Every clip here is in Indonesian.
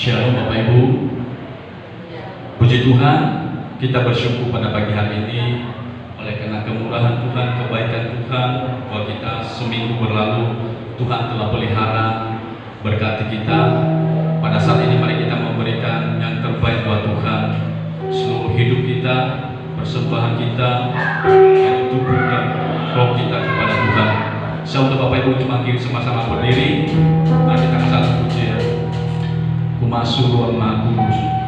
Shalom Bapak Ibu. Puji Tuhan, kita bersyukur pada pagi hari ini oleh karena kemurahan Tuhan, kebaikan Tuhan, bahwa kita seminggu berlalu Tuhan telah pelihara, berkati kita. Pada saat ini mari kita memberikan yang terbaik buat Tuhan. Seluruh hidup kita, persembahan kita, yaitu tubuh dan roh kita kepada Tuhan. Saya untuk Bapak Ibu cuma sama-sama berdiri. Mari kita satu pujian. Masuk ruang Maha Kudus. Terang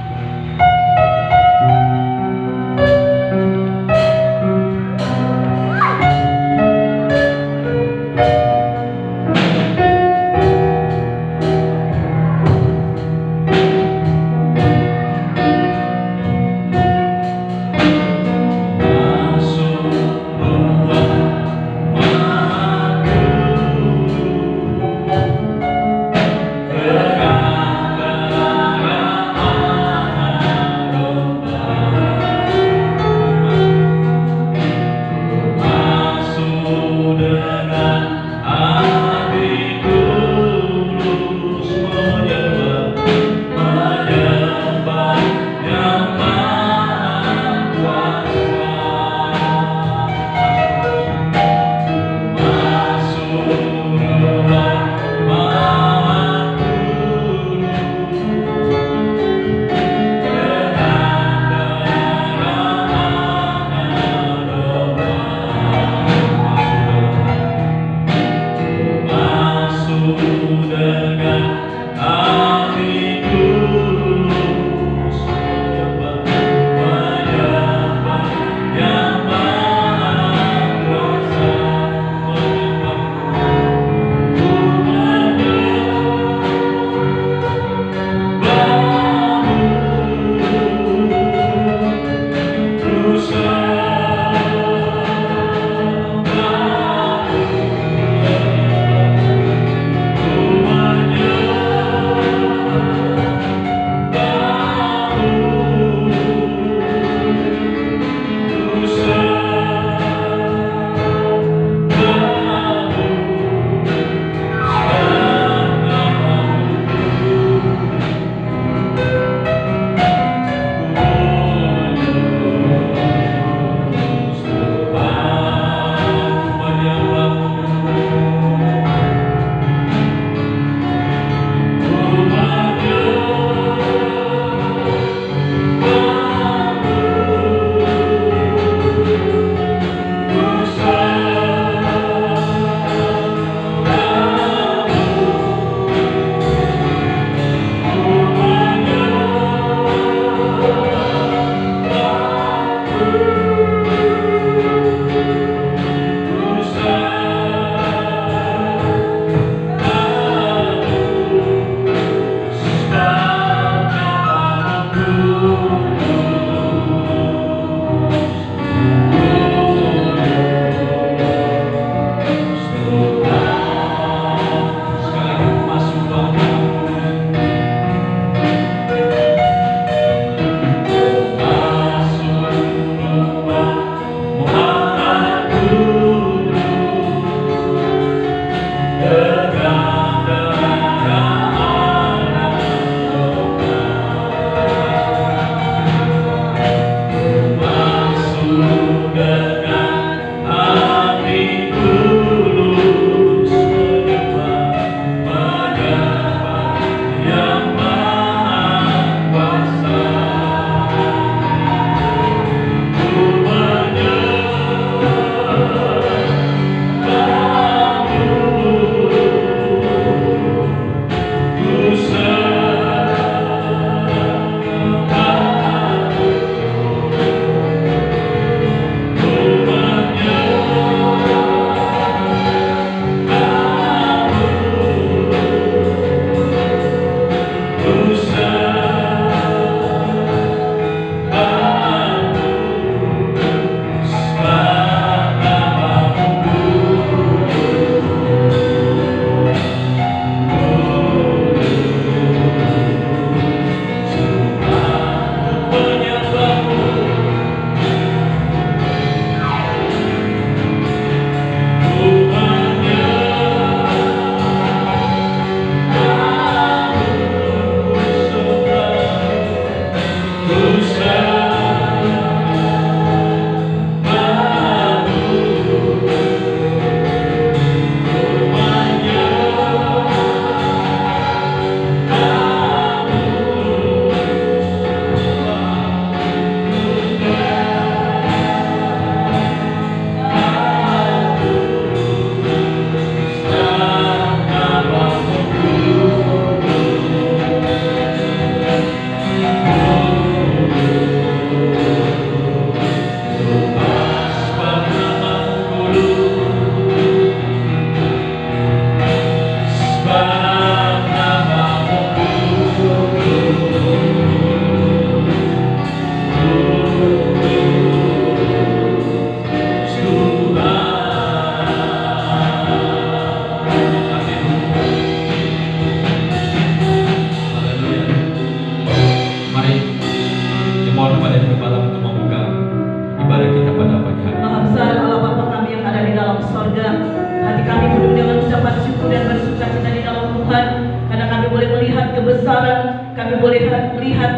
kebesaran, kami boleh melihat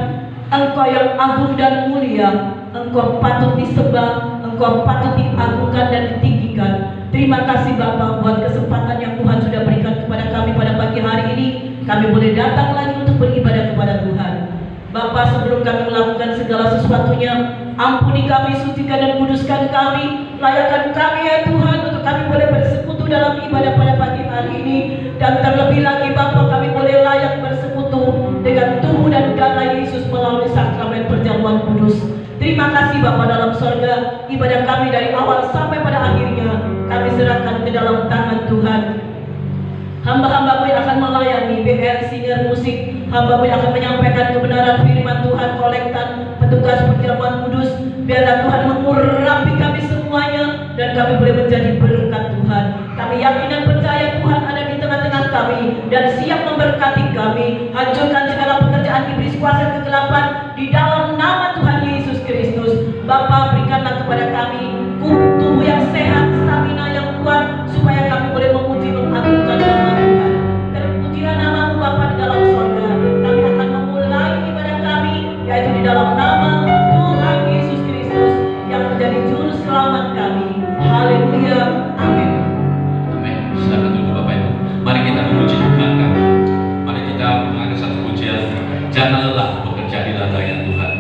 Engkau yang agung dan mulia. Engkau patut disembah, Engkau patut diagungkan dan ditinggikan. Terima kasih Bapa buat kesempatan yang Tuhan sudah berikan kepada kami pada pagi hari ini. Kami boleh datang lagi untuk beribadah kepada Tuhan. Bapa, sebelum kami melakukan segala sesuatunya, ampuni kami, sucikan dan kuduskan kami. Layakkan kami ya Tuhan untuk kami boleh bersekutu dalam ibadah pada pagi hari ini. Dan terlebih lagi Bapa, kami boleh layak bersekutu dengan tubuh dan darah Yesus melalui sakramen perjamuan kudus. Terima kasih Bapa dalam sorga, ibadah kami dari awal sampai pada akhirnya kami serahkan ke dalam tangan Tuhan. Hamba-hambamu yang akan melayani BL Singer Musik, hamba-Mu yang akan menyampaikan kebenaran firman Tuhan, kolektan petugas perjamuan kudus. Biarlah Tuhan mengurapi kami semuanya dan kami boleh menjadi berkat Tuhan. Kami yakin dan percaya Tuhan ada di tengah-tengah kami dan siap memberkati kami. Hancurkan segala pekerjaan iblis kuasa kegelapan di dalam nama Tuhan Yesus Kristus. Bapa, berikanlah kepada kami tubuh yang sehat, stamina yang kuat, supaya kami boleh memuji mengagungkan nama Tuhan. Terpujilah nama-Mu Bapa di dalam sorga. Kami akan memulai ibadah kami, yaitu di dalam nama Tuhan Yesus Kristus yang menjadi juru selamat kami. Haleluya, amin. Amin. Silakan duduk Bapak Ibu. Mari kita memuji Tuhan kami. Mari kita mengangkat satu pujian. Jangan lelah bekerja di ladang Tuhan.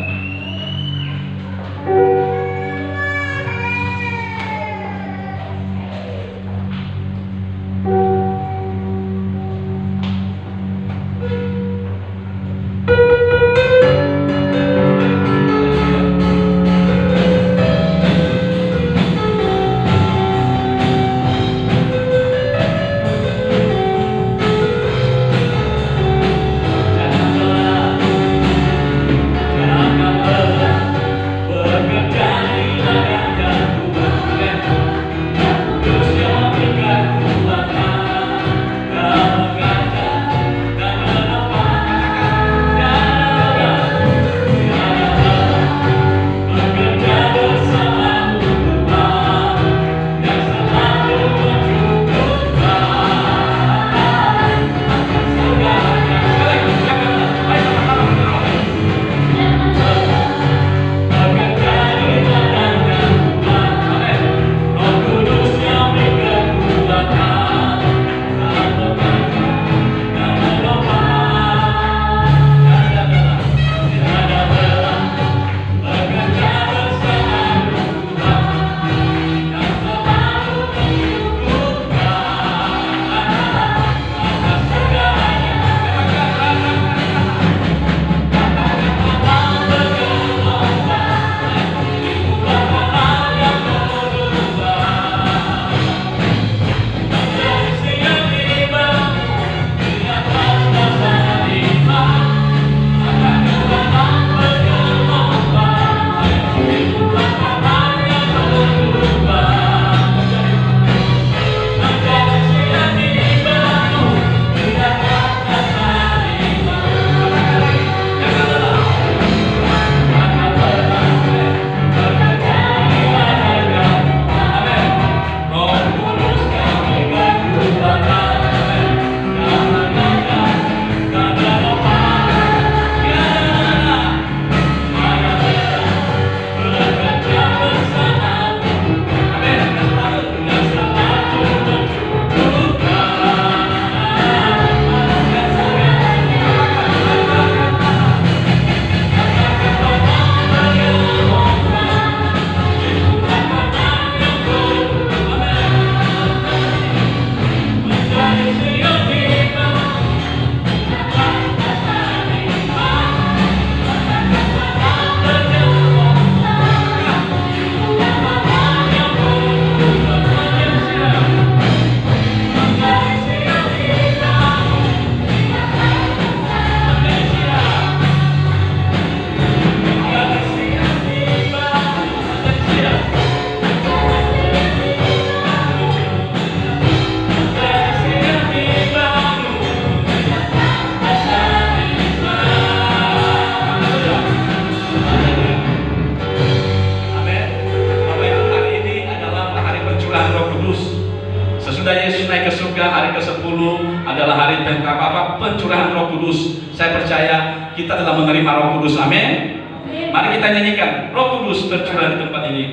hari tentang apa? Pencurahan Roh Kudus. Saya percaya kita telah menerima Roh Kudus. Amin. Mari kita nyanyikan Roh Kudus tercurah di tempat ini.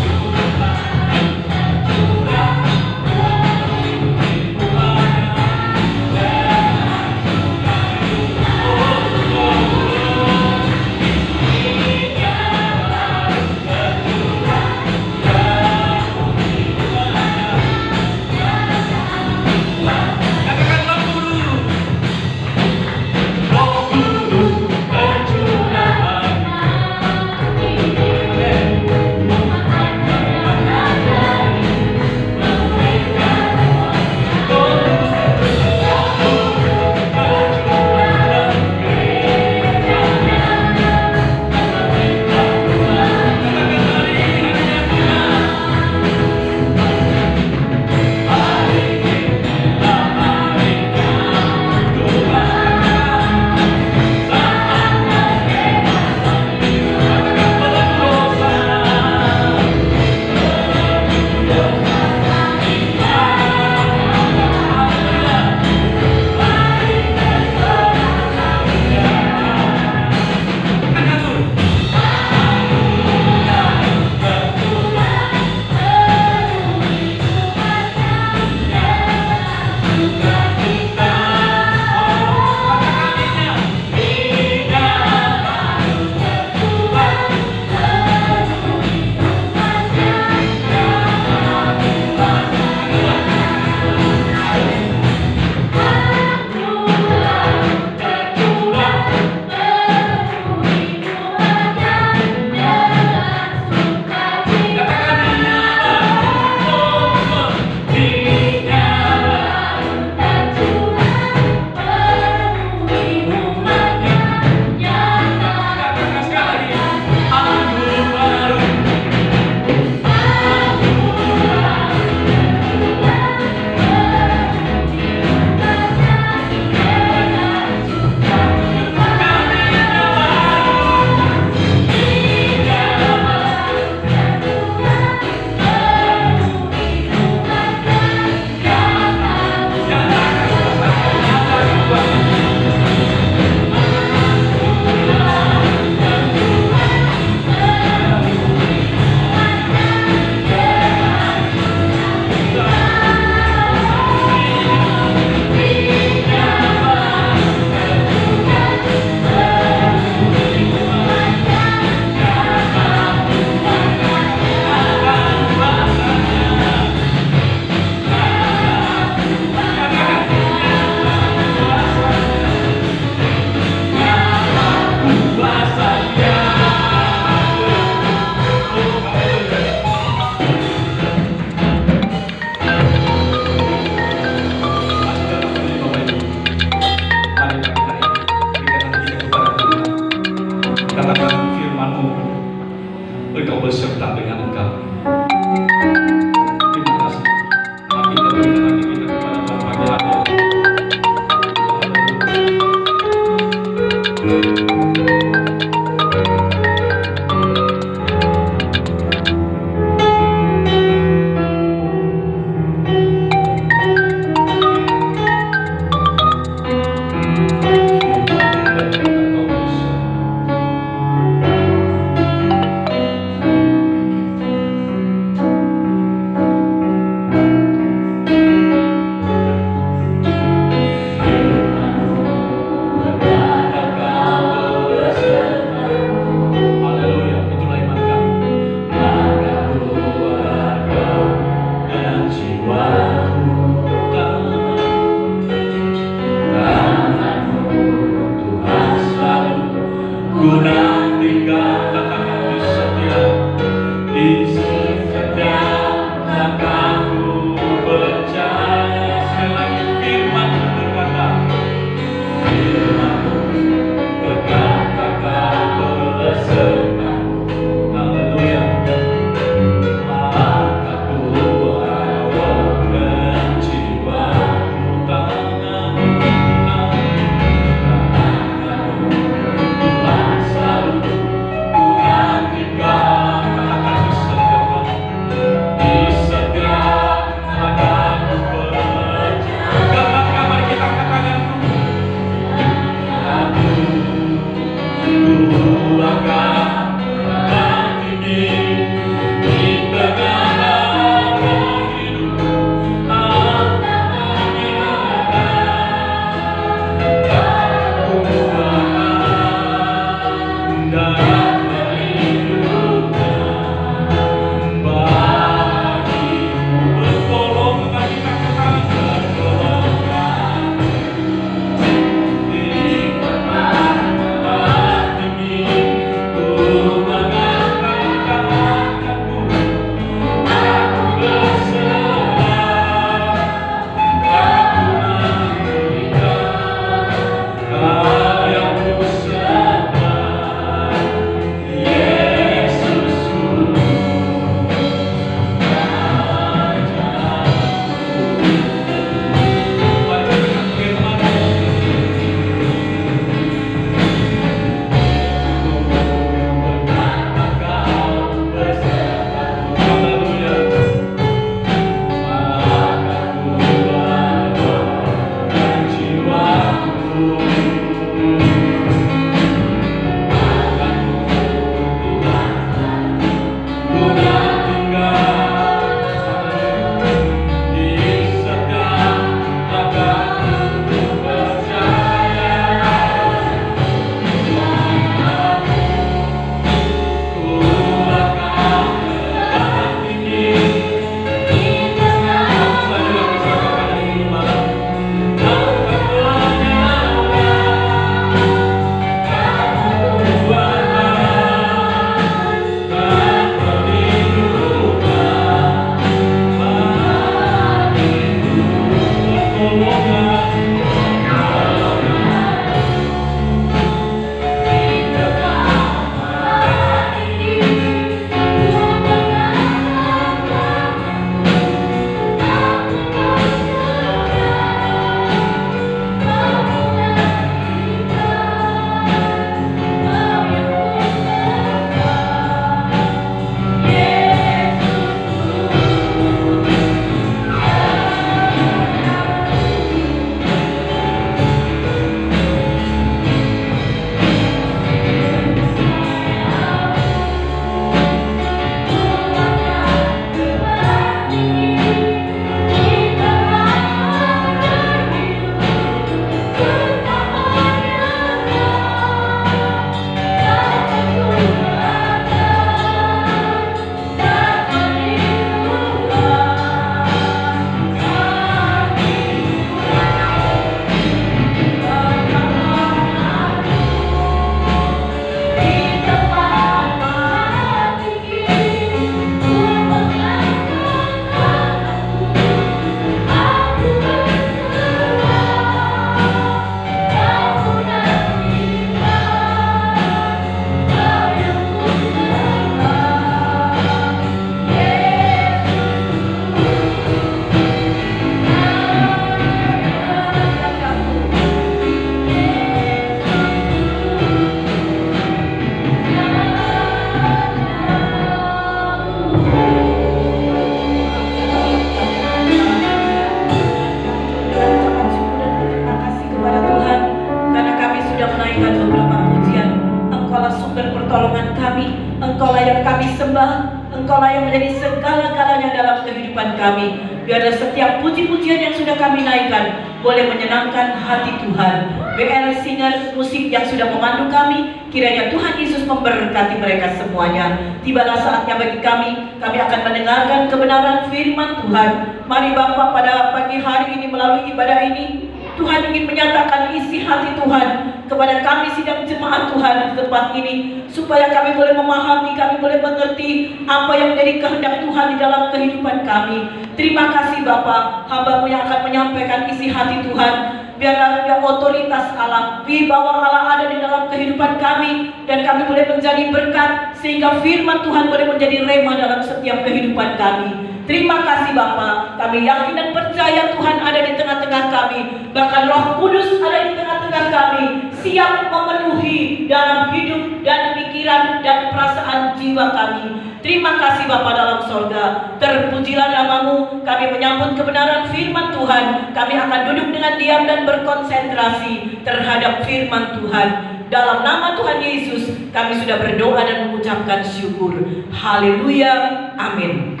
yang kami sembah, Engkaulah yang menjadi segala-galanya dalam kehidupan kami. Biarlah setiap puji-pujian yang sudah kami naikkan boleh menyenangkan hati Tuhan. BL Singer musik yang sudah memandu kami, kiranya Tuhan Yesus memberkati mereka semuanya. Tibalah saatnya bagi kami akan mendengarkan kebenaran firman Tuhan. Mari Bapa, pada pagi hari ini melalui ibadah ini, Tuhan ingin menyatakan isi hati Tuhan kepada kami sidang jemaat Tuhan di tempat ini, supaya kami boleh memahami, kami boleh mengerti apa yang menjadi kehendak Tuhan di dalam kehidupan kami. Terima kasih Bapa, hamba-Mu yang akan menyampaikan isi hati Tuhan. Biarlah otoritas Allah, wibawa Allah ada di dalam kehidupan kami, dan kami boleh menjadi berkat, sehingga firman Tuhan boleh menjadi rema dalam setiap kehidupan kami. Terima kasih Bapa, kami yakin dan percaya Tuhan ada di tengah-tengah kami. Bahkan Roh Kudus ada di tengah-tengah kami, siap memenuhi dalam hidup dan pikiran dan perasaan jiwa kami. Terima kasih Bapa dalam sorga, terpujilah nama-Mu. Kami menyambut kebenaran firman Tuhan. Kami akan duduk dengan diam dan berkonsentrasi terhadap firman Tuhan. Dalam nama Tuhan Yesus kami sudah berdoa dan mengucapkan syukur. Haleluya, amin.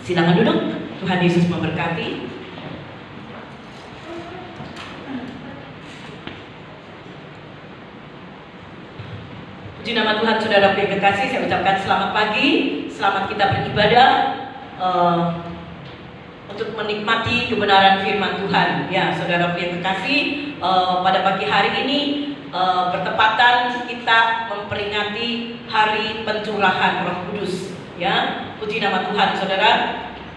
Silakan duduk. Tuhan Yesus memberkati. Puji nama Tuhan. Saudara yang kekasih, saya ucapkan selamat pagi, selamat kita beribadah untuk menikmati kebenaran firman Tuhan. Ya, saudara yang kekasih, pada pagi hari ini bertepatan kita memperingati hari pencurahan Roh Kudus. Ya, puji nama Tuhan, saudara.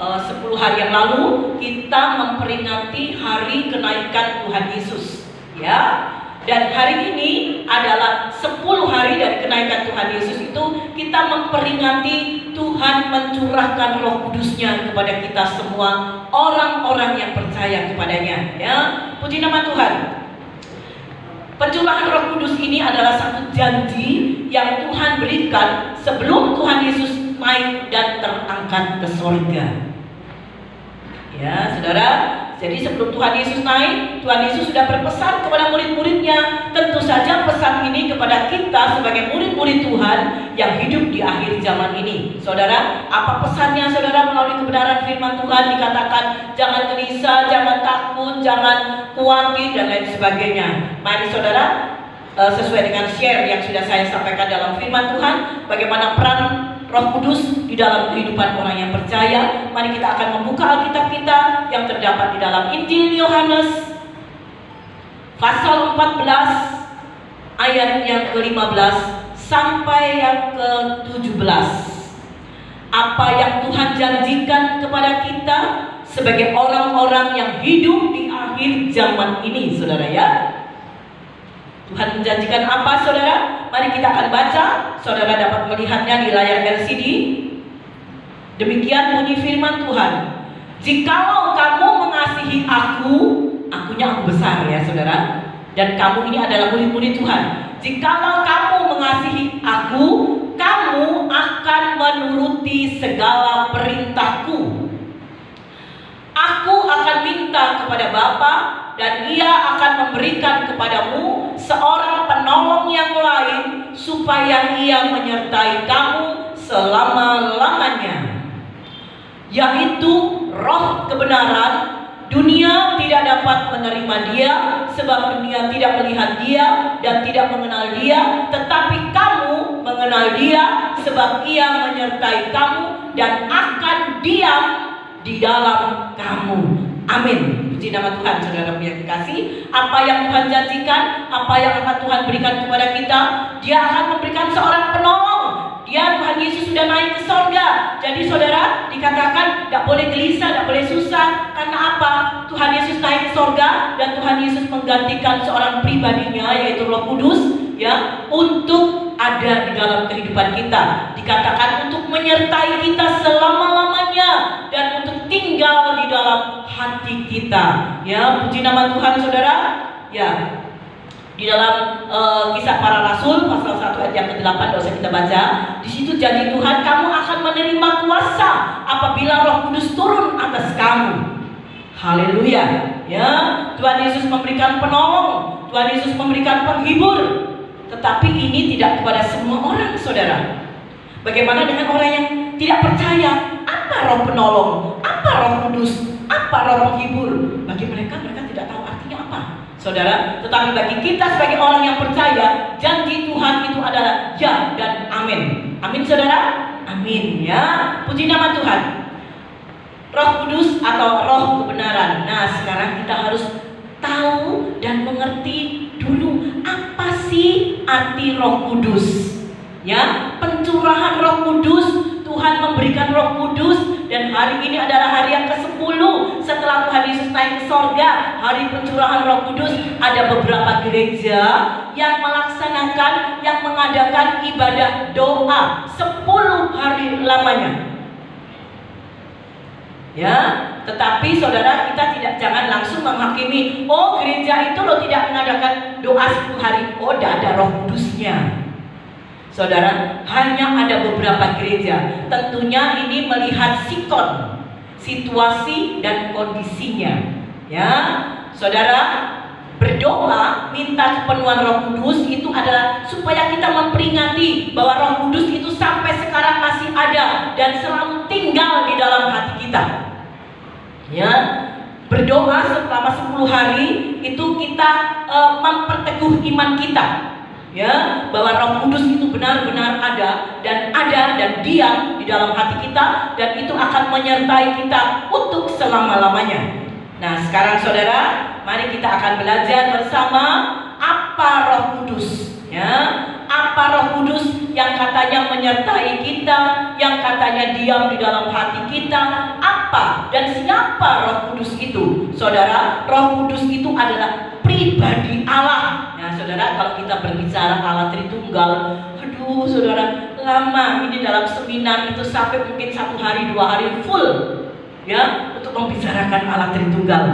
10 hari yang lalu kita memperingati hari kenaikan Tuhan Yesus. Ya. Dan hari ini adalah 10 hari dari kenaikan Tuhan Yesus itu kita memperingati Tuhan mencurahkan Roh Kudus-Nya kepada kita semua orang-orang yang percaya kepadanya. Ya, puji nama Tuhan. Pencurahan Roh Kudus ini adalah satu janji yang Tuhan berikan sebelum Tuhan Yesus naik dan terangkat ke sorga. Ya, saudara. Jadi sebelum Tuhan Yesus naik, Tuhan Yesus sudah berpesan kepada murid-muridnya. Tentu saja pesan ini kepada kita sebagai murid-murid Tuhan yang hidup di akhir zaman ini. Saudara, apa pesannya saudara melalui kebenaran firman Tuhan? Dikatakan jangan gelisah, jangan takut, jangan khawatir dan lain sebagainya. Mari saudara, sesuai dengan share yang sudah saya sampaikan dalam firman Tuhan, bagaimana peran Roh Kudus di dalam kehidupan orang yang percaya. Mari kita akan membuka Alkitab kita yang terdapat di dalam Injil Yohanes pasal 14 ayat yang ke-15 sampai yang ke-17. Apa yang Tuhan janjikan kepada kita sebagai orang-orang yang hidup di akhir zaman ini, saudara ya. Tuhan menjanjikan apa, saudara? Mari kita akan baca. Saudara dapat melihatnya di layar LCD. Demikian bunyi firman Tuhan. Jikalau kamu mengasihi akunya aku besar ya saudara. Dan kamu ini adalah murid-murid Tuhan. Jikalau kamu mengasihi aku, kamu akan menuruti segala perintahku. Aku akan minta kepada Bapa, dan Ia akan memberikan kepadamu seorang penolong yang lain, supaya Ia menyertai kamu selama-lamanya, yaitu Roh kebenaran. Dunia tidak dapat menerima Dia, sebab dunia tidak melihat Dia dan tidak mengenal Dia. Tetapi kamu mengenal Dia, sebab Ia menyertai kamu dan akan diam di dalam kamu. Amin. Puji nama Tuhan, saudara yang dikasih. Apa yang Tuhan janjikan, apa yang akan Tuhan berikan kepada kita, Dia akan memberikan seorang penolong. Tuhan Yesus sudah naik ke sorga. Jadi saudara, dikatakan tidak boleh gelisah, tidak boleh susah. Karena apa? Tuhan Yesus naik ke sorga, dan Tuhan Yesus menggantikan seorang pribadinya, yaitu Roh Kudus, ya, untuk ada di dalam kehidupan kita. Dikatakan untuk menyertai kita selama-lamanya dan untuk tinggal di dalam hati kita. Ya, puji nama Tuhan, saudara. Ya, di dalam Kisah Para Rasul pasal 1 ayat yang ke-8, tidak usah kita baca. Di situ janji Tuhan, kamu akan menerima kuasa apabila Roh Kudus turun atas kamu. Haleluya. Ya, Tuhan Yesus memberikan penolong, Tuhan Yesus memberikan penghibur. Tetapi ini tidak kepada semua orang, saudara. Bagaimana dengan orang yang tidak percaya? Apa roh penolong? Apa roh kudus? Apa roh penghibur? Bagi mereka tidak tahu artinya apa, saudara. Tetapi bagi kita sebagai orang yang percaya, janji Tuhan itu adalah ya dan amin. Amin, saudara. Amin, ya. Puji nama Tuhan. Roh Kudus atau roh kebenaran. Nah, sekarang kita harus tahu dan mengerti dulu apa sih arti Roh Kudus. Ya, pencurahan Roh Kudus, Tuhan memberikan Roh Kudus, dan hari ini adalah hari yang ke-10 setelah Tuhan Yesus naik ke sorga, hari pencurahan Roh Kudus. Ada beberapa gereja yang melaksanakan, yang mengadakan ibadah doa 10 hari lamanya. Ya, tetapi saudara, kita jangan langsung menghakimi, oh gereja itu loh tidak mengadakan doa 10 hari, oh tidak ada Roh Kudusnya. Saudara, hanya ada beberapa gereja. Tentunya ini melihat sikon, situasi dan kondisinya. Ya, saudara, berdoa minta kepenuhan Roh Kudus itu adalah supaya kita memperingati bahwa Roh Kudus itu sampai sekarang masih ada dan selalu tinggal di dalam hati kita. Ya, berdoa selama 10 hari itu kita memperteguh iman kita. Ya, bahwa Roh Kudus itu benar-benar ada dan diam di dalam hati kita, dan itu akan menyertai kita untuk selama-lamanya. Nah, sekarang saudara, mari kita akan belajar bersama apa Roh Kudus. Ya, apa Roh Kudus yang katanya menyertai kita, yang katanya diam di dalam hati kita, apa dan siapa Roh Kudus itu? Saudara, Roh Kudus itu adalah pribadi Allah. Nah, saudara, kalau kita berbicara Allah Tritunggal, aduh saudara, lama ini dalam seminar itu sampai mungkin 1 hari 2 hari full, ya, untuk membicarakan Allah Tritunggal.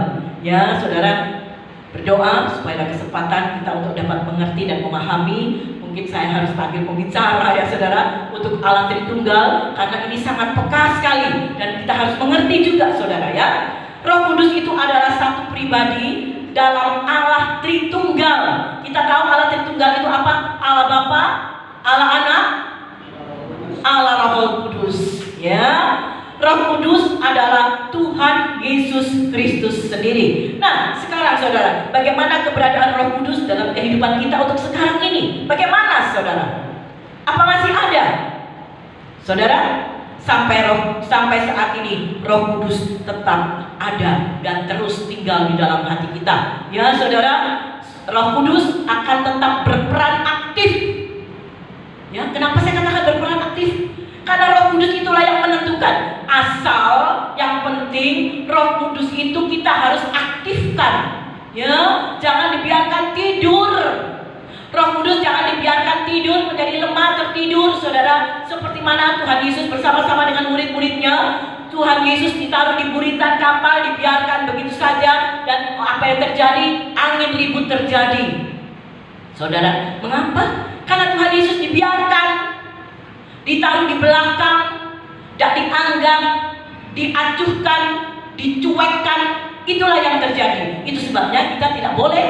Ya, saudara, berdoa supaya ada kesempatan kita untuk dapat mengerti dan memahami. Mungkin saya harus panggil pembicara, ya saudara, untuk Allah Tritunggal, karena ini sangat peka sekali dan kita harus mengerti juga, saudara, ya. Roh Kudus itu adalah satu pribadi dalam Allah Tritunggal. Kita tahu Allah Tritunggal itu apa? Allah Bapa, Allah Anak, Allah Roh Kudus. Ya, Roh Kudus adalah Tuhan Yesus Kristus sendiri. Nah, sekarang saudara, bagaimana keberadaan Roh Kudus dalam kehidupan kita untuk sekarang ini? Bagaimana, saudara? Apa masih ada? Saudara, sampai saat ini Roh Kudus tetap ada dan terus tinggal di dalam hati kita. Ya, saudara, Roh Kudus akan tetap berperan aktif. Ya, kenapa saya katakan berperan aktif? Karena Roh Kudus itulah yang menentukan. Asal yang penting Roh Kudus itu kita harus aktifkan. Ya, jangan dibiarkan tidur. Roh Kudus jangan dibiarkan tidur, menjadi lemah tertidur, saudara. Seperti mana Tuhan Yesus bersama-sama dengan murid-muridnya, Tuhan Yesus ditaruh di buritan kapal, dibiarkan begitu saja, dan apa yang terjadi? Angin ribut terjadi. Saudara, mengapa? Karena Tuhan Yesus dibiarkan, ditaruh di belakang, tidak dianggap, diacuhkan, dicuekkan. Itulah yang terjadi. Itu sebabnya kita tidak boleh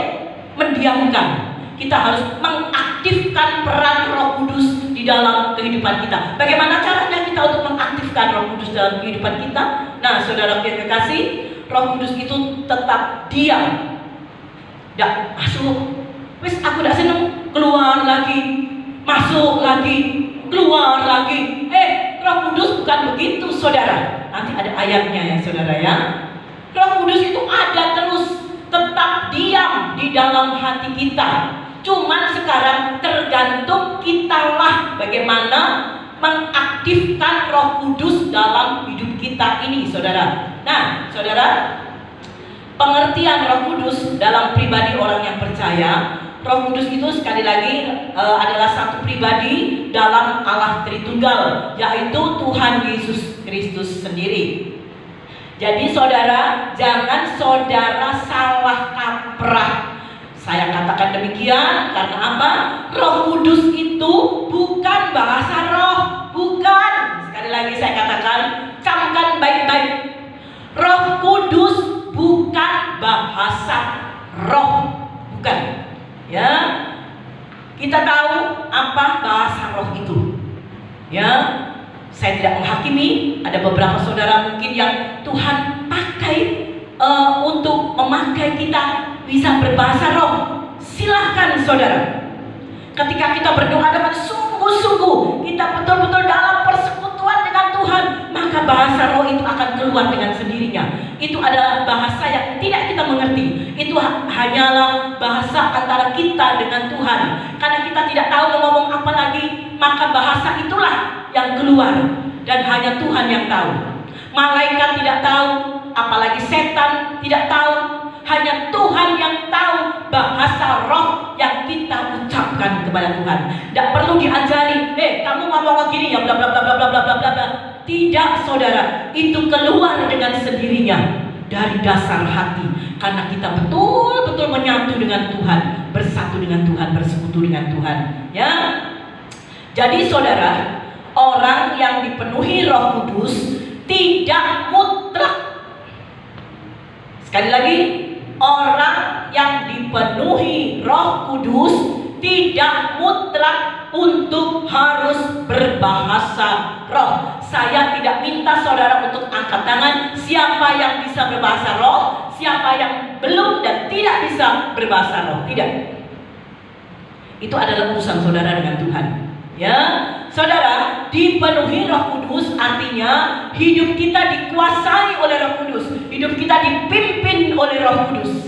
mendiamkan. Kita harus mengaktifkan peran Roh Kudus di dalam kehidupan kita. Bagaimana caranya kita untuk mengaktifkan Roh Kudus dalam kehidupan kita? Nah, saudara yang kekasih, Roh Kudus itu tetap diam. Tidak masuk. Wis aku tidak senang, keluar lagi, masuk lagi, keluar lagi. Roh Kudus bukan begitu, saudara. Nanti ada ayatnya ya, saudara, ya. Roh Kudus itu ada terus, tetap diam di dalam hati kita. Cuman sekarang tergantung kitalah bagaimana mengaktifkan Roh Kudus dalam hidup kita ini, saudara. Nah, saudara, pengertian Roh Kudus dalam pribadi orang yang percaya, Roh Kudus itu sekali lagi adalah satu pribadi dalam Allah Tritunggal, yaitu Tuhan Yesus Kristus sendiri. Jadi saudara, jangan saudara salah kaprah. Saya katakan demikian karena apa? Roh Kudus itu bukan bahasa roh, bukan. Sekali lagi saya katakan, camkan baik-baik. Roh Kudus bukan bahasa roh, bukan. Ya, kita tahu apa bahasa roh itu. Ya, Saya tidak menghakimi, ada beberapa saudara mungkin yang Tuhan pakai untuk memakai kita bisa berbahasa roh. Silahkan saudara. Ketika kita berdoa dengan sungguh-sungguh, kita betul-betul dalam persekutuan dengan Tuhan, maka bahasa roh itu akan keluar dengan sendirinya. Itu adalah bahasa yang tidak kita mengerti. Itu hanyalah bahasa antara kita dengan Tuhan. Karena kita tidak tahu mau ngomong apa lagi, maka bahasa itulah yang keluar. Dan hanya Tuhan yang tahu. Malaikat tidak tahu, apalagi setan tidak tahu. Hanya Tuhan yang tahu bahasa roh yang kita ucapkan kepada Tuhan. Tidak perlu diajari, kamu ngomong begini ya bla bla bla bla bla bla bla bla. Tidak saudara, itu keluar dengan sendirinya dari dasar hati. Karena kita betul-betul menyatu dengan Tuhan, bersatu dengan Tuhan, bersekutu dengan Tuhan. Ya. Jadi saudara, orang yang dipenuhi Roh Kudus tidak mutlak. Sekali lagi, orang yang dipenuhi Roh Kudus tidak mutlak untuk harus berbahasa roh. Saya tidak minta saudara untuk angkat tangan siapa yang bisa berbahasa roh, siapa yang belum dan tidak bisa berbahasa roh. Tidak. Itu adalah urusan saudara dengan Tuhan. Ya, saudara, dipenuhi Roh Kudus artinya hidup kita dikuasai oleh Roh Kudus, hidup kita dipimpin oleh Roh Kudus.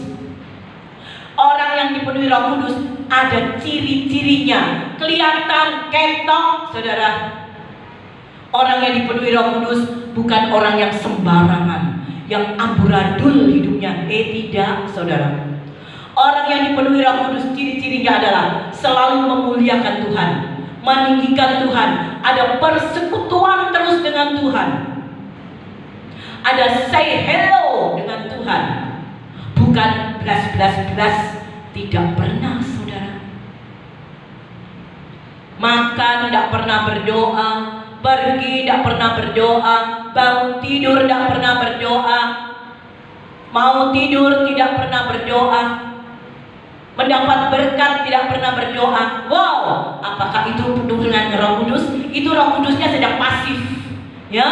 Orang yang dipenuhi Roh Kudus ada ciri-cirinya, kelihatan ketok, saudara. Orang yang dipenuhi Roh Kudus bukan orang yang sembarangan, yang amburadul hidupnya. Tidak, saudara. Orang yang dipenuhi Roh Kudus ciri-cirinya adalah selalu memuliakan Tuhan, meninggikan Tuhan, ada persekutuan terus dengan Tuhan, ada say hello dengan Tuhan, bukan belas, tidak pernah saudara. Makan tidak pernah berdoa, pergi tidak pernah berdoa, bangun tidur tidak pernah berdoa, mau tidur tidak pernah berdoa, mendapat berkat tidak pernah berdoa. Wow, apakah itu penuh dengan Roh Kudus? Itu Roh Kudusnya sedang pasif. Ya,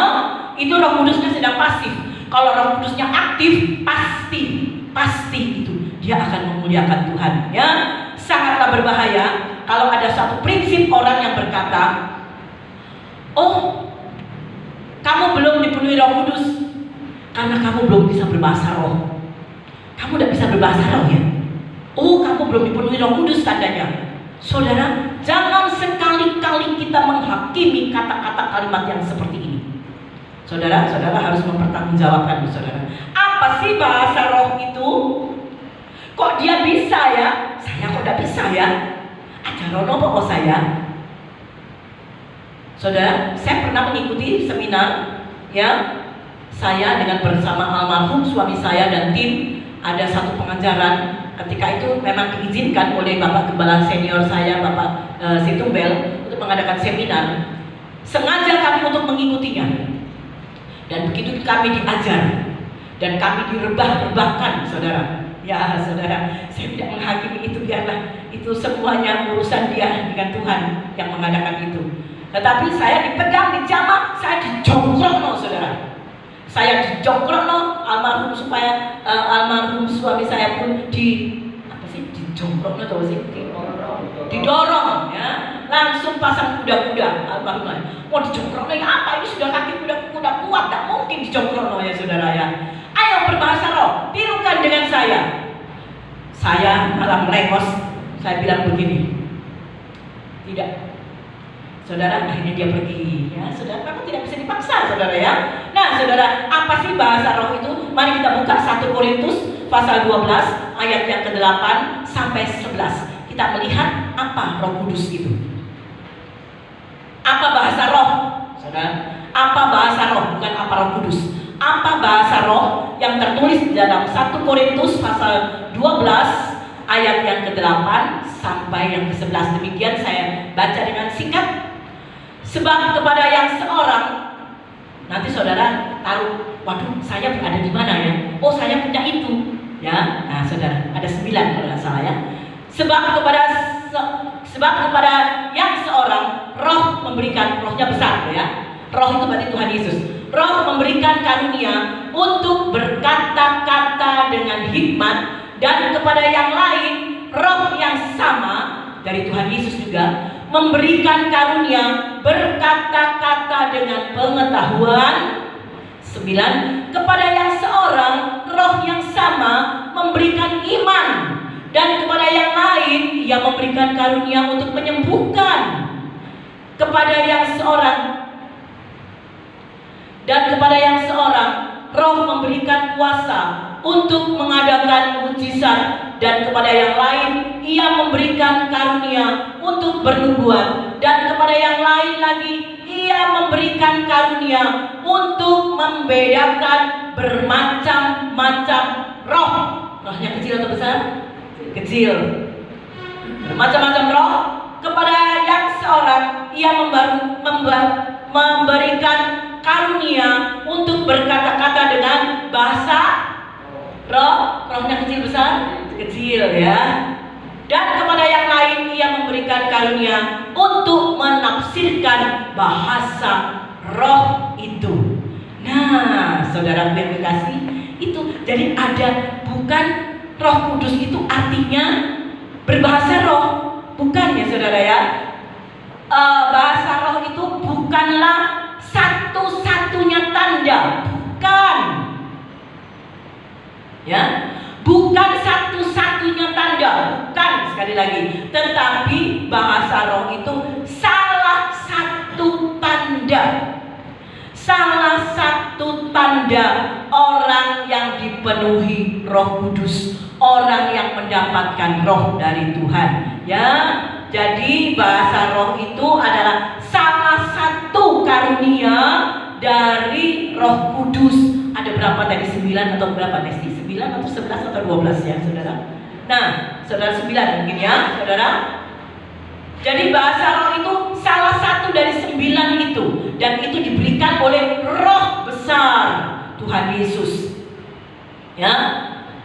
itu Roh Kudusnya sedang pasif. Kalau Roh Kudusnya aktif, pasti itu dia akan memuliakan Tuhan. Ya, sangatlah berbahaya kalau ada satu prinsip orang yang berkata, oh, kamu belum dipenuhi Roh Kudus karena kamu belum bisa berbahasa roh. Kamu tidak bisa berbahasa roh ya? Oh, kamu belum dipenuhi Roh Kudus tandanya. Saudara, jangan sekali-kali kita menghakimi kata-kata kalimat yang seperti ini. Saudara harus mempertanggungjawabkan, saudara. Apa sih bahasa roh itu? Kok dia bisa ya? Saya kok tidak bisa ya? Ajarono kok saya? Saudara, saya pernah mengikuti seminar, ya. Saya dengan bersama almarhum suami saya dan tim ada satu pengajaran. Ketika itu memang diizinkan oleh Bapak Gembala senior saya, Bapak Situmbel, untuk mengadakan seminar. Sengaja kami untuk mengikutinya. Dan begitu kami diajar dan kami direbah-rebahkan, saudara. Ya, saudara, saya tidak menghakimi itu, biarlah itu semuanya urusan dia dengan Tuhan yang mengadakan itu. Tetapi saya dipegang, dijamah, saya dijongkrokno, saudara. Saya dijongkrokno, almarhum almarhum suami saya pun dijongkrokno atau sih? Didorong, ya. Langsung pasang kuda-kuda, almarhum. Mau dijongkrokno ya apa? Ini sudah kaki kuda kuat, tak mungkin dijongkrokno ya, saudara ya. Ayo berbahasa roh, tirukan dengan saya. Saya malah melengos, saya bilang begini. Tidak. Saudara, akhirnya dia pergi. Ya, saudara, kamu tidak bisa dipaksa, saudara ya. Nah, saudara, apa sih bahasa roh itu? Mari kita buka 1 Korintus pasal 12 ayat yang ke-8 sampai 11. Kita melihat apa Roh Kudus itu. Apa bahasa roh? Saudara, apa bahasa roh? Bukan apa Roh Kudus. Apa bahasa roh yang tertulis dalam 1 Korintus pasal 12 ayat yang ke-8 sampai yang ke-11. Demikian saya baca dengan singkat. Sebab kepada yang seorang, nanti saudara taruh, waduh, saya berada di mana ya? Oh, saya punya itu, ya. Nah, saudara, ada 9 kalau nggak salah ya. Sebab kepada yang seorang, roh memberikan, rohnya besar ya. Roh itu berarti Tuhan Yesus. Roh memberikan karunia untuk berkata-kata dengan hikmat, dan kepada yang lain roh yang sama dari Tuhan Yesus juga memberikan karunia berkata-kata dengan pengetahuan. 9. Kepada yang seorang roh yang sama memberikan iman, dan kepada yang lain ia memberikan karunia untuk menyembuhkan. Kepada yang seorang roh memberikan kuasa untuk mengadakan mujizat, dan kepada yang lain ia memberikan karunia untuk bernubuat, dan kepada yang lain lagi ia memberikan karunia untuk membedakan bermacam-macam roh. Rohnya kecil atau besar? Kecil. Bermacam-macam roh. Kepada yang seorang ia memberikan karunia untuk berkata-kata dengan bahasa roh. Rohnya kecil besar? Kecil ya. Dan kepada yang lain ia memberikan karunia untuk menafsirkan bahasa roh itu. Nah, saudara yang kekasih, itu jadi ada, bukan Roh Kudus itu artinya berbahasa roh, bukan ya saudara ya. Bahasa roh itu bukanlah satu-satunya tanda, bukan ya, bukan satu-satunya tanda, bukan, sekali lagi. Tetapi bahasa roh itu salah satu tanda, salah satu tanda orang yang dipenuhi Roh Kudus, orang yang mendapatkan roh dari Tuhan ya. Jadi bahasa roh itu adalah salah satu karunia dari Roh Kudus. Ada berapa tadi? 9 atau berapa Nesti? 9 atau 11 atau 12 ya saudara? Nah saudara 9 mungkin ya saudara. Jadi bahasa roh itu salah satu dari 9 itu, dan itu diberikan oleh roh besar Tuhan Yesus ya.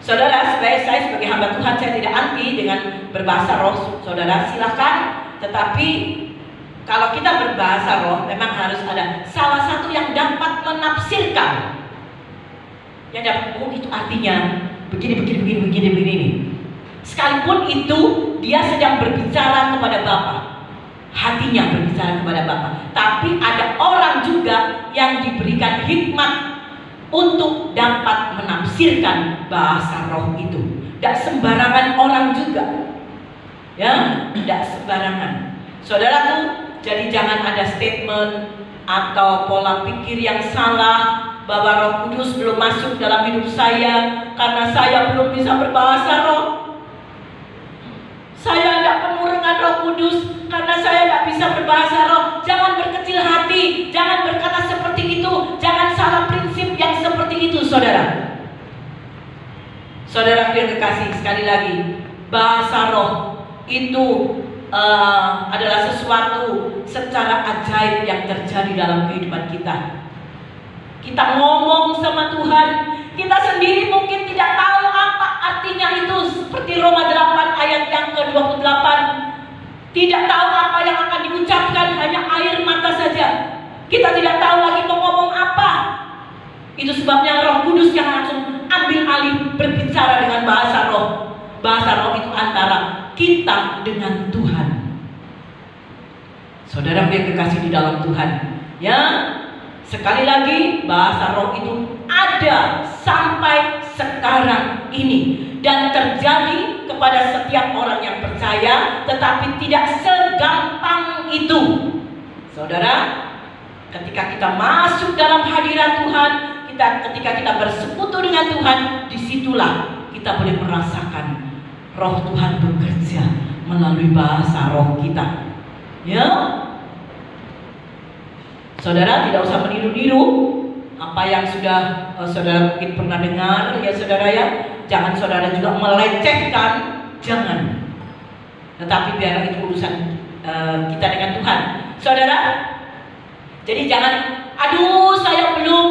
Saudara, saya sebagai hamba Tuhan, saya tidak anti dengan berbahasa roh, saudara silahkan. Tetapi kalau kita berbahasa roh, memang harus ada salah satu yang dapat menafsirkan, yang dapat, oh itu artinya begini. Sekalipun itu dia sedang berbicara kepada Bapa, hatinya berbicara kepada Bapa. Tapi ada orang juga yang diberikan hikmat untuk dapat menafsirkan bahasa roh itu. Tidak sembarangan orang juga ya, tidak sembarangan saudaraku. Jadi jangan ada statement atau pola pikir yang salah bahwa Roh Kudus belum masuk dalam hidup saya karena saya belum bisa berbahasa roh. Saya tidak penuh dengan Roh Kudus karena saya tidak bisa berbahasa roh. Jangan berkecil hati, jangan berkata seperti itu, jangan salah prinsip yang seperti itu saudara. Saudara yang kekasih, sekali lagi, bahasa roh itu adalah sesuatu secara ajaib yang terjadi dalam kehidupan kita. Kita ngomong sama Tuhan, kita sendiri mungkin tidak tahu apa artinya itu. Seperti Roma 8 ayat yang ke-28, tidak tahu apa yang akan diucapkan, hanya air mata saja. Kita tidak tahu lagi mau ngomong apa. Itu sebabnya Roh Kudus yang langsung ambil alih berbicara dengan bahasa roh. Bahasa roh itu antara kita dengan Tuhan. Saudara yang kekasih di dalam Tuhan ya. Sekali lagi, bahasa roh itu ada sampai sekarang ini dan terjadi kepada setiap orang yang percaya, tetapi tidak segampang itu. Saudara, ketika kita masuk dalam hadirat Tuhan, ketika kita bersekutu dengan Tuhan, disitulah kita boleh merasakan roh Tuhan bekerja melalui bahasa roh kita ya. Saudara tidak usah meniru-niru apa yang sudah saudara mungkin pernah dengar ya saudara ya. Jangan saudara juga melecehkan, jangan. Tetapi biar itu urusan kita dengan Tuhan, saudara. Jadi jangan, aduh saya belum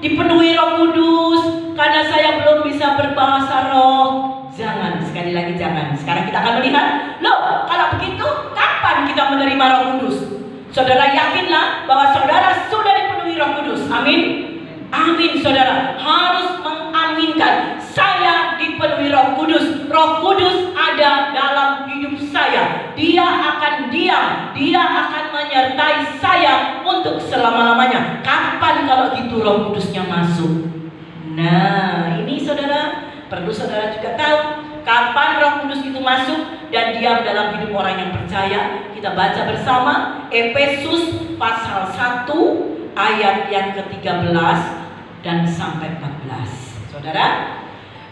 dipenuhi Roh Kudus karena saya belum bisa berbahasa roh. Jangan, sekali lagi jangan. Sekarang kita akan melihat, loh kalau begitu kapan kita menerima Roh Kudus? Saudara yakinlah bahwa saudara sudah diam, dia akan menyertai saya untuk selama-lamanya. Kapan kalau gitu Roh Kudusnya masuk? Nah, ini saudara, perlu saudara juga tahu kapan Roh Kudus itu masuk dan diam dalam hidup orang yang percaya. Kita baca bersama Efesus pasal 1 ayat yang ke-13 dan sampai 14. Saudara,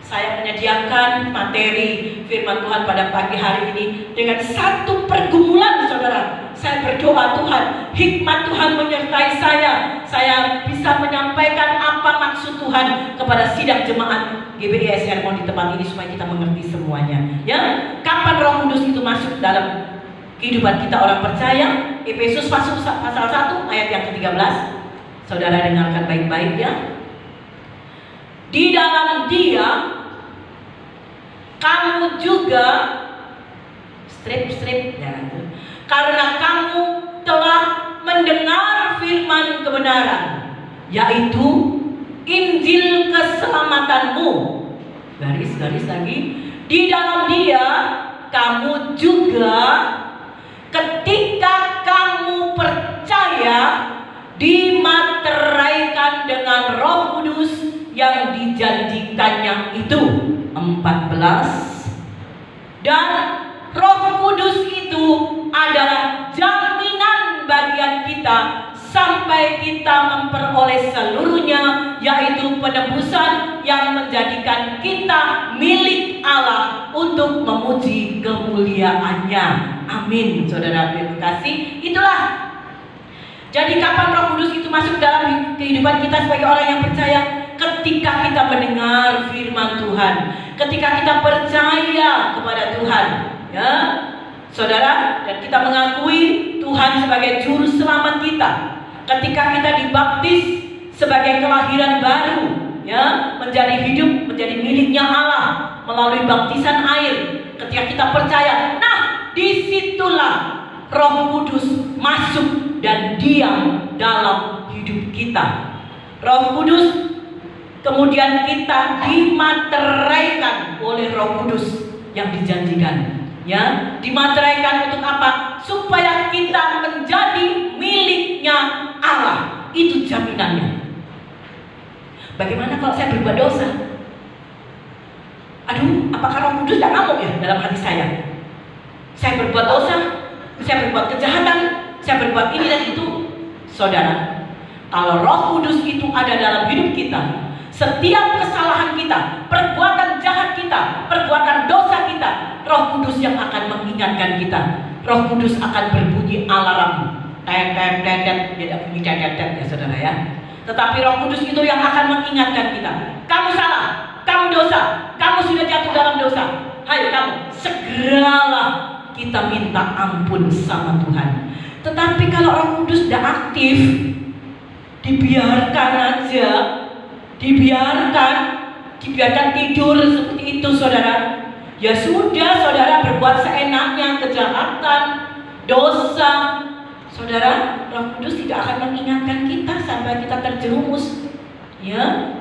saya menyediakan materi firman Tuhan pada pagi hari ini dengan satu pergumulan, saudara. Saya berdoa Tuhan, hikmat Tuhan menyertai saya. Saya bisa menyampaikan apa maksud Tuhan kepada sidang jemaat GBI Sermon di tempat ini supaya kita mengerti semuanya. Ya, kapan Roh Kudus itu masuk dalam kehidupan kita orang percaya? Efesus pasal 1 ayat yang ke-13. Saudara dengarkan baik-baik ya. Di dalam Dia kamu juga strip ya, karena kamu telah mendengar firman kebenaran, yaitu Injil keselamatanmu. Garis lagi. Di dalam Dia kamu juga ketika kamu percaya dimateraikan dengan Roh Kudus yang dijanjikannya itu. 14. Dan Roh Kudus itu adalah jaminan bagian kita sampai kita memperoleh seluruhnya, yaitu penebusan yang menjadikan kita milik Allah untuk memuji kemuliaannya. Amin. Saudara terima kasih. Itulah. Jadi kapan Roh Kudus itu masuk dalam kehidupan kita sebagai orang yang percaya? Ketika kita mendengar firman Tuhan, ketika kita percaya kepada Tuhan, ya, saudara, dan kita mengakui Tuhan sebagai juru selamat kita. Ketika kita dibaptis sebagai kelahiran baru, ya, menjadi hidup, menjadi miliknya Allah melalui baptisan air. Ketika kita percaya, nah disitulah Roh Kudus masuk dan diam dalam hidup kita. Roh Kudus kemudian kita dimateraikan oleh Roh Kudus yang dijanjikan. Ya, dimateraikan untuk apa? Supaya kita menjadi miliknya Allah. Itu jaminannya. Bagaimana kalau saya berbuat dosa? Aduh, apakah Roh Kudus tidak ngamuk ya dalam hati saya? Saya berbuat dosa, saya berbuat kejahatan, saya berbuat ini dan itu. Saudara, kalau Roh Kudus itu ada dalam hidup kita, setiap kesalahan kita, perbuatan jahat kita, perbuatan dosa kita, Roh Kudus yang akan mengingatkan kita. Roh Kudus akan berbunyi alarm. Tet, tidak bunyi tet ya saudara ya. Tetapi Roh Kudus itu yang akan mengingatkan kita. Kamu salah, kamu dosa, kamu sudah jatuh dalam dosa. Hayo kamu, segeralah kita minta ampun sama Tuhan. Tetapi kalau Roh Kudus tidak aktif, dibiarkan aja, dibiarkan tidur seperti itu saudara, ya sudah saudara berbuat seenaknya, kejahatan, dosa, saudara, Roh Kudus tidak akan mengingatkan kita sampai kita terjerumus. Ya,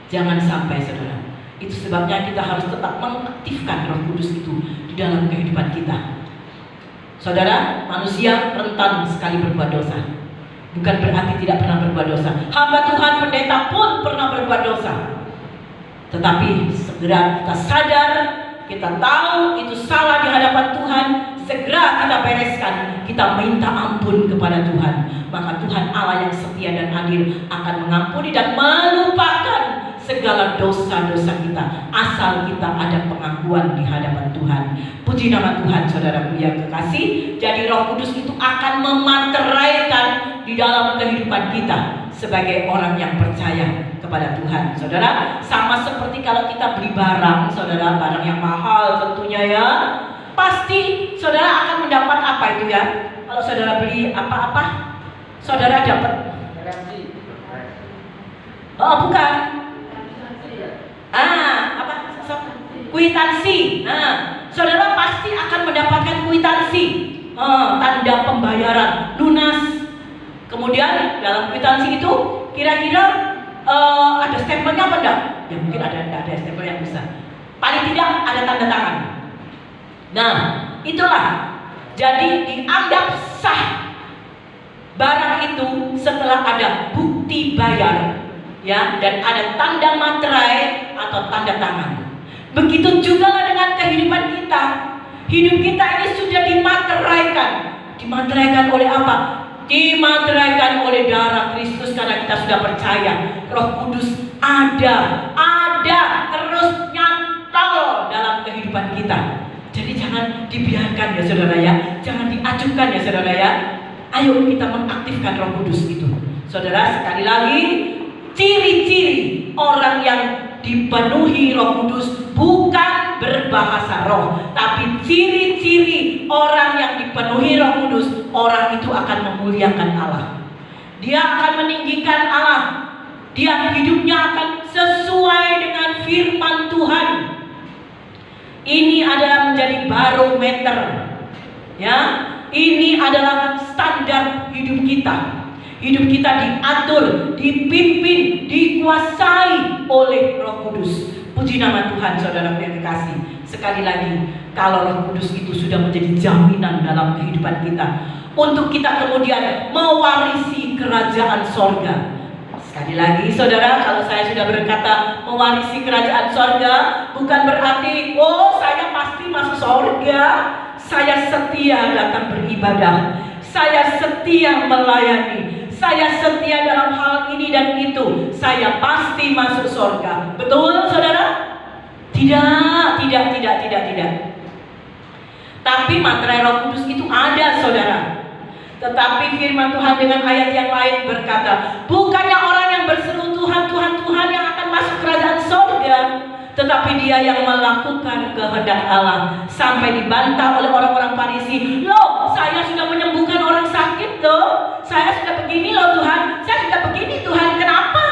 jangan sampai saudara. Itu sebabnya kita harus tetap mengaktifkan Roh Kudus itu di dalam kehidupan kita. Saudara, manusia rentan sekali berbuat dosa. Bukan berarti tidak pernah berbuat dosa. Hamba Tuhan pendeta pun pernah berbuat dosa. Tetapi segera kita sadar, kita tahu itu salah di hadapan Tuhan, segera kita bereskan, kita minta ampun kepada Tuhan. Maka Tuhan Allah yang setia dan adil akan mengampuni dan melupakan segala dosa-dosa kita, asal kita ada pengakuan di hadapan Tuhan. Puji nama Tuhan, saudaraku yang kekasih. Jadi Roh Kudus itu akan memateraikan di dalam kehidupan kita sebagai orang yang percaya kepada Tuhan. Saudara, sama seperti kalau kita beli barang, saudara, barang yang mahal tentunya ya, pasti saudara akan mendapat apa itu ya? Kalau saudara beli apa-apa, saudara dapat bukan. Apa? Kwitansi. Nah, saudara pasti akan mendapatkan kwitansi, tanda pembayaran lunas. Kemudian dalam kwitansi itu kira-kira ada stempelnya apa enggak? Ya mungkin ada stempel yang besar. Paling tidak ada tanda tangan. Nah, itulah. Jadi dianggap sah barang itu setelah ada bukti bayar, ya, dan ada tanda materai atau tanda tangan. Begitu juga dengan kehidupan kita. Hidup kita ini sudah dimateraikan. Dimateraikan oleh apa? Dimateraikan oleh darah Kristus, karena kita sudah percaya Roh Kudus ada terus nyantol dalam kehidupan kita. Jadi jangan dibiarkan ya saudara ya, jangan diacuhkan ya saudara ya. Ayo kita mengaktifkan Roh Kudus itu. Saudara, sekali lagi, ciri-ciri orang yang dipenuhi Roh Kudus bukan berbahasa roh, tapi ciri-ciri orang yang dipenuhi Roh Kudus, orang itu akan memuliakan Allah. Dia akan meninggikan Allah. Dia hidupnya akan sesuai dengan firman Tuhan. Ini adalah menjadi barometer, ya. Ini adalah standar hidup kita. Hidup kita diatur, dipimpin, dikuasai oleh Roh Kudus. Puji nama Tuhan, saudara yang kekasih. Sekali lagi, kalau Roh Kudus itu sudah menjadi jaminan dalam kehidupan kita, untuk kita kemudian mewarisi kerajaan sorga. Sekali lagi saudara, kalau saya sudah berkata mewarisi kerajaan sorga, bukan berarti saya pasti masuk sorga. Saya setia datang beribadah, saya setia melayani, saya setia dalam hal ini dan itu, saya pasti masuk sorga. Betul saudara? Tidak. Tapi materai Roh Kudus itu ada saudara. Tetapi firman Tuhan dengan ayat yang lain berkata, bukannya orang yang berseru Tuhan, Tuhan, Tuhan yang akan masuk kerajaan sorga, tetapi dia yang melakukan kehendak Allah. Sampai dibantah oleh orang-orang Farisi, loh saya sudah menyembuhkan orang sakit loh, saya sudah begini loh Tuhan, saya sudah begini Tuhan, kenapa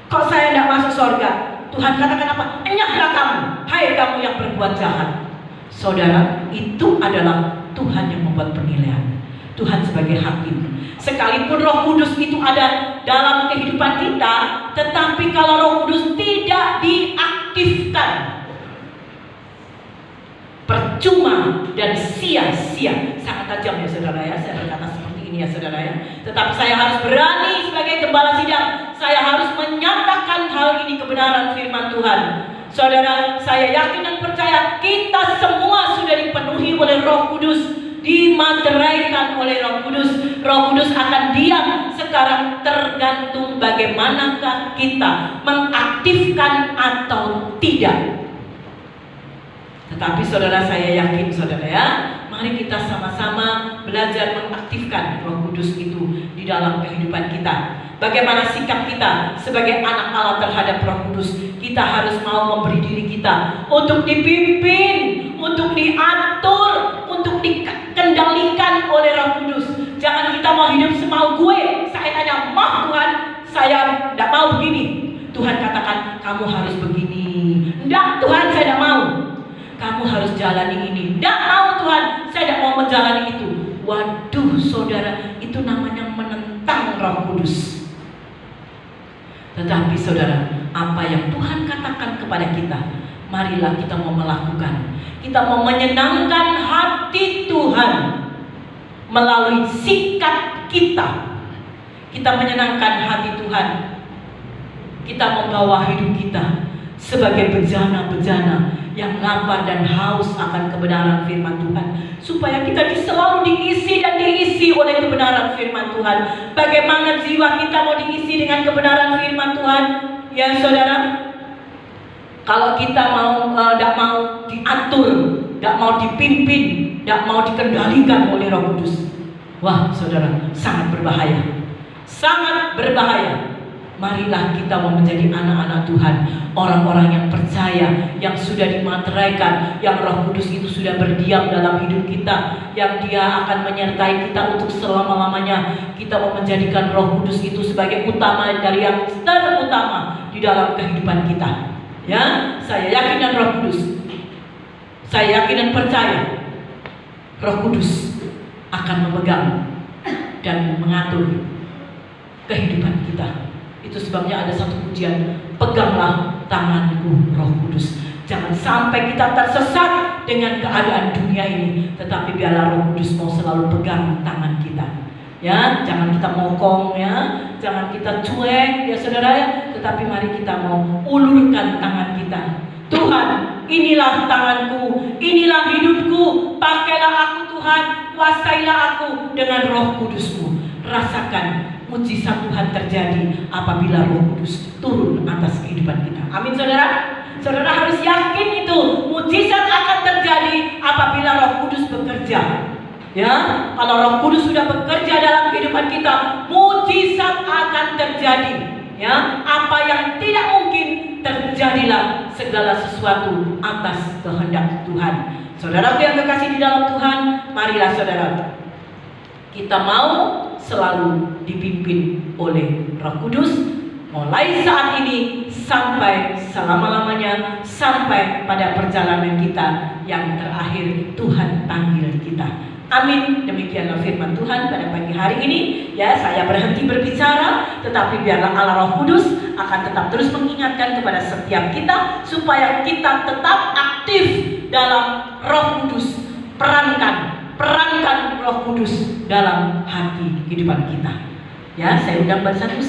kok saya tidak masuk sorga? Tuhan katakan apa? Enyahlah kamu, hai kamu yang berbuat jahat. Saudara, itu adalah Tuhan yang membuat penilaian. Tuhan sebagai hakim. Sekalipun Roh Kudus itu ada dalam kehidupan kita, tetapi kalau Roh Kudus tidak diaktifkan, percuma dan sia-sia. Sangat tajam ya saudara ya, saya berkata seperti ini ya saudara ya. Tetapi saya harus berani sebagai gembala sidang, saya harus menyatakan hal ini kebenaran firman Tuhan. Saudara, saya yakin dan percaya kita semua sudah dipenuhi oleh Roh Kudus, dimateraikan oleh Roh Kudus. Roh Kudus akan diam. Sekarang tergantung bagaimanakah kita mengaktifkan atau tidak. Tetapi saudara, saya yakin saudara ya, mari kita sama-sama belajar mengaktifkan Roh Kudus itu di dalam kehidupan kita. Bagaimana sikap kita sebagai anak Allah terhadap Roh Kudus? Kita harus mau memberi diri kita untuk dipimpin, untuk diatur, untuk dikendalikan oleh Roh Kudus. Jangan kita mau hidup semau gue. Saya tanya, mau Tuhan, saya tidak mau begini. Tuhan katakan, kamu harus begini. Tidak Tuhan, saya tidak mau. Kamu harus jalani ini. Tidak mau Tuhan, saya tidak mau menjalani itu. Waduh saudara, itu namanya menentang Roh Kudus. Tetapi saudara, apa yang Tuhan katakan kepada kita, marilah kita mau melakukan. Kita mau menyenangkan hati Tuhan melalui sikap kita. Kita menyenangkan hati Tuhan. Kita membawa hidup kita sebagai bejana-bejana yang lapar dan haus akan kebenaran firman Tuhan, supaya kita selalu diisi dan diisi oleh kebenaran firman Tuhan. Bagaimana jiwa kita mau diisi dengan kebenaran firman Tuhan? Ya saudara, kalau kita tidak mau diatur, tidak mau dipimpin, tidak mau dikendalikan oleh Roh Kudus, wah saudara, sangat berbahaya. Sangat berbahaya. Marilah kita mau menjadi anak-anak Tuhan, orang-orang yang percaya, yang sudah dimateraikan, yang Roh Kudus itu sudah berdiam dalam hidup kita, yang Dia akan menyertai kita untuk selama-lamanya. Kita mau menjadikan Roh Kudus itu sebagai utama dari yang terutama di dalam kehidupan kita. Ya, saya yakin dan Roh Kudus, saya yakin dan percaya Roh Kudus akan memegang dan mengatur kehidupan kita. Itu sebabnya ada satu pujian, peganglah tanganku Roh Kudus. Jangan sampai kita tersesat dengan keadaan dunia ini, tetapi biarlah Roh Kudus mau selalu pegang tangan kita. Ya, jangan kita mokong ya, jangan kita cuek ya saudara ya, tetapi mari kita mau ulurkan tangan kita. Tuhan, inilah tanganku, inilah hidupku, pakailah aku Tuhan, kuasailah aku dengan Roh Kudus-Mu. Rasakan mujizat Tuhan terjadi apabila Roh Kudus turun atas kehidupan kita. Amin saudara. Saudara harus yakin itu mujizat akan terjadi apabila Roh Kudus bekerja. Ya, kalau Roh Kudus sudah bekerja dalam kehidupan kita, mujizat akan terjadi. Ya, apa yang tidak mungkin terjadilah segala sesuatu atas kehendak Tuhan. Saudaraku yang kekasih di dalam Tuhan, marilah saudara, kita mau selalu dipimpin oleh Roh Kudus, mulai saat ini sampai selama-lamanya, sampai pada perjalanan kita yang terakhir Tuhan panggil kita. Amin. Demikianlah firman Tuhan pada pagi hari ini. Ya, saya berhenti berbicara, tetapi biarlah Allah Roh Kudus akan tetap terus mengingatkan kepada setiap kita supaya kita tetap aktif dalam Roh Kudus. Perankan Roh Kudus dalam hati kehidupan kita. Ya, saya undang barisan musik.